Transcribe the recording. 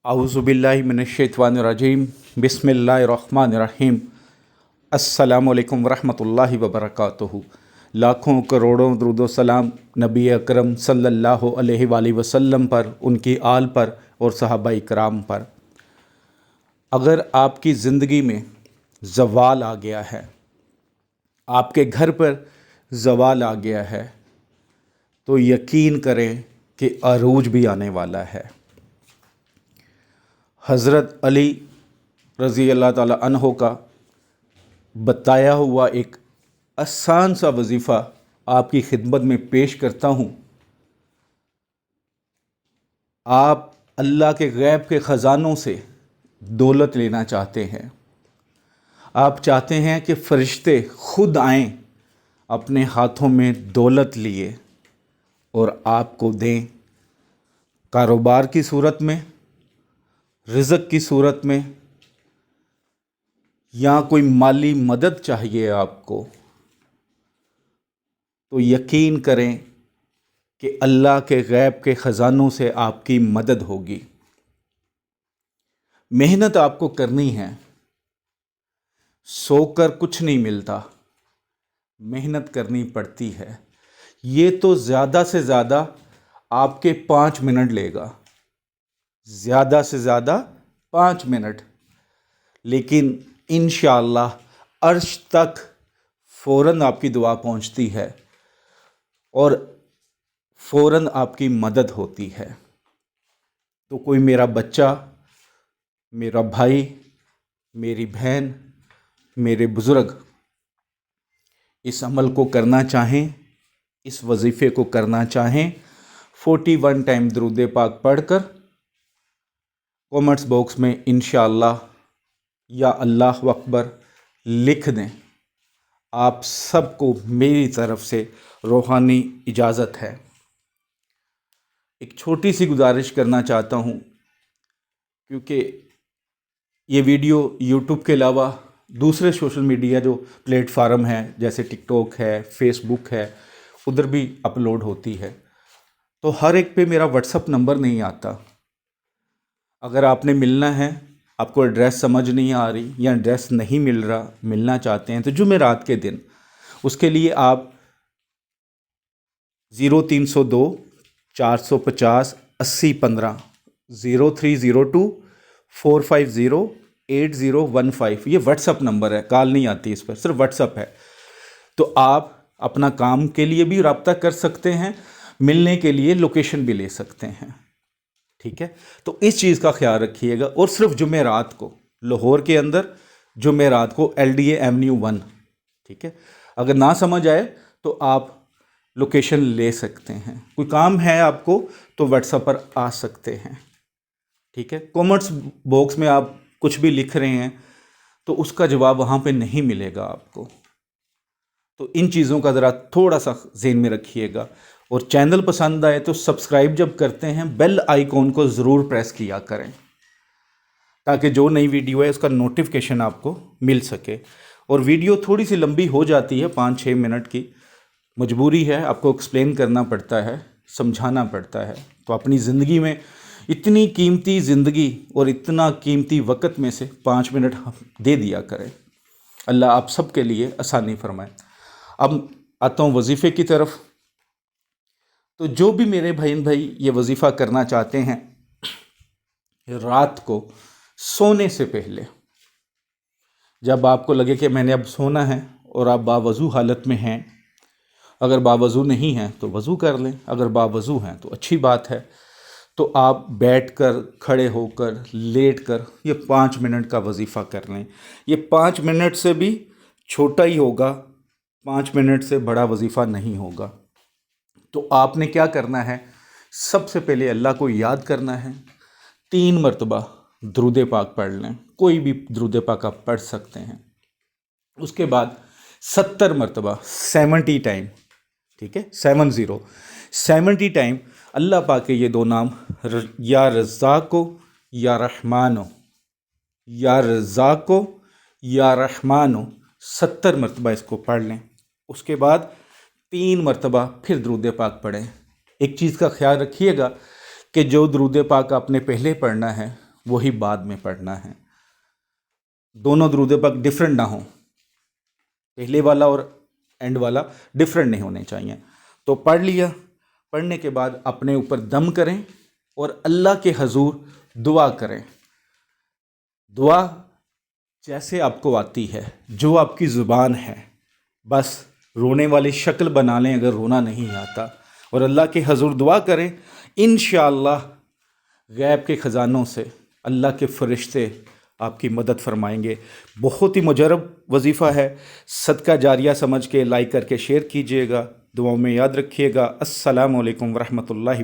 औज़ुबिल्लाहि मिनश्शैतानिर्रजीम बिस्मिल्लाहिर्रहमानिर्रहीम। अस्सलामु अलैकुम वरहमतुल्लाहि वबरकातुहू। लाखों करोड़ों दरूद व सलाम नबी अकरम सल्लल्लाहु अलैहि वसल्लम पर, उनकी आल पर और सहाबाए किराम पर। अगर आपकी ज़िंदगी में ज़वाल आ गया है, आपके घर पर ज़वाल आ गया है, तो यकीन करें कि अरूज भी आने वाला है। हज़रत अली रज़ी अल्लाह ताला अन्हो का बताया हुआ एक आसान सा वजीफ़ा आपकी खिदमत में पेश करता हूँ। आप अल्लाह के गैब के ख़ज़ानों से दौलत लेना चाहते हैं, आप चाहते हैं कि फ़रिश्ते खुद आएं अपने हाथों में दौलत लिए और आपको दें, कारोबार की सूरत में, रिज़्क़ की सूरत में, या कोई माली मदद चाहिए आपको, तो यकीन करें कि अल्लाह के गैब के ख़ज़ानों से आपकी मदद होगी। मेहनत आपको करनी है, सोकर कुछ नहीं मिलता, मेहनत करनी पड़ती है। ये तो ज़्यादा से ज़्यादा आपके 5 मिनट लेगा, ज़्यादा से ज़्यादा 5 मिनट, लेकिन इंशाअल्लाह अर्श तक फ़ौरन आपकी दुआ पहुंचती है और फ़ौरन आपकी मदद होती है। तो कोई मेरा बच्चा, मेरा भाई, मेरी बहन, मेरे बुज़ुर्ग इस अमल को करना चाहें, इस वजीफ़े को करना चाहें, 41 टाइम दुरूद पाक पढ़कर कमेंट्स बॉक्स में इंशाअल्लाह या अल्लाह अकबर लिख दें। आप सबको मेरी तरफ से रूहानी इजाज़त है। एक छोटी सी गुजारिश करना चाहता हूँ, क्योंकि ये वीडियो यूट्यूब के अलावा दूसरे सोशल मीडिया जो प्लेटफार्म हैं जैसे टिकटॉक है, फेसबुक है, उधर भी अपलोड होती है, तो हर एक पे मेरा व्हाट्सअप नंबर नहीं आता। अगर आपने मिलना है, आपको एड्रेस समझ नहीं आ रही या एड्रेस नहीं मिल रहा, मिलना चाहते हैं, तो जुमेरात के दिन उसके लिए आप 0302 450 8015 0302 450 8015 ये व्हाट्सअप नंबर है। कॉल नहीं आती इस पर, सिर्फ व्हाट्सअप है। तो आप अपना काम के लिए भी रब्ता कर सकते हैं, मिलने के लिए लोकेशन भी ले सकते हैं। ठीक है, तो इस चीज़ का ख्याल रखिएगा। और सिर्फ जुमेरात को, लाहौर के अंदर जुमेरात को LDA एवेन्यू 1। ठीक है, अगर ना समझ आए तो आप लोकेशन ले सकते हैं। कोई काम है आपको तो व्हाट्सएप पर आ सकते हैं। ठीक है, कमेंट्स बॉक्स में आप कुछ भी लिख रहे हैं तो उसका जवाब वहाँ पे नहीं मिलेगा आपको। तो इन चीज़ों का ज़रा थोड़ा सा ज़हन में रखिएगा। और चैनल पसंद आए तो सब्सक्राइब जब करते हैं बेल आइकॉन को ज़रूर प्रेस किया करें, ताकि जो नई वीडियो है उसका नोटिफिकेशन आपको मिल सके। और वीडियो थोड़ी सी लंबी हो जाती है, 5-6 मिनट की, मजबूरी है, आपको एक्सप्लेन करना पड़ता है, समझाना पड़ता है। तो अपनी ज़िंदगी में इतनी कीमती ज़िंदगी और इतना कीमती वक़्त में से 5 मिनट दे दिया करें। अल्लाह आप सब के लिए आसानी फरमाए। अब आता हूँ वजीफ़े की तरफ। तो जो भी मेरे भाई ये वजीफ़ा करना चाहते हैं, रात को सोने से पहले जब आपको लगे कि मैंने अब सोना है और आप बावज़ू हालत में हैं, अगर बावज़ू नहीं हैं तो वज़ू कर लें, अगर बावज़ू हैं तो अच्छी बात है, तो आप बैठकर, खड़े होकर, लेटकर ये 5 मिनट का वजीफ़ा कर लें। ये 5 मिनट से भी छोटा ही होगा, 5 मिनट से बड़ा वजीफ़ा नहीं होगा। तो आपने क्या करना है, सबसे पहले अल्लाह को याद करना है, 3 मरतबा दुरूद पाक पढ़ लें, कोई भी दुरूद पाक आप पढ़ सकते हैं। उसके बाद 70 मरतबा 70 टाइम, ठीक है, 70 टाइम अल्लाह पाक के ये 2 नाम या रज़्ज़ाक़ो या रहमानो, या रज़्ज़ाक़ो या रहमानो 70 मरतबा इसको पढ़ लें। उसके बाद 3 मरतबा फिर दुरूद पाक पढ़ें। एक चीज़ का ख्याल रखिएगा कि जो दुरूद पाक आपने पहले पढ़ना है وہی بعد میں پڑھنا ہے. دونوں درود پاک ڈفرینٹ نہ ہوں، پہلے والا اور اینڈ والا ڈفرینٹ نہیں ہونے چاہیے. تو پڑھ لیا، پڑھنے کے بعد اپنے اوپر دم کریں اور اللہ کے حضور دعا کریں. دعا جیسے آپ کو آتی ہے، جو آپ کی زبان ہے، بس رونے والی شکل بنا لیں اگر رونا نہیں آتا، اور اللہ کے حضور دعا کریں. انشاءاللہ غیب کے خزانوں سے اللہ کے فرشتے آپ کی مدد فرمائیں گے. بہت ہی مجرب وظیفہ ہے، صدقہ جاریہ سمجھ کے لائک کر کے شیئر کیجئے گا. دعاؤں میں یاد رکھیے گا. السلام علیکم ورحمۃ اللہ.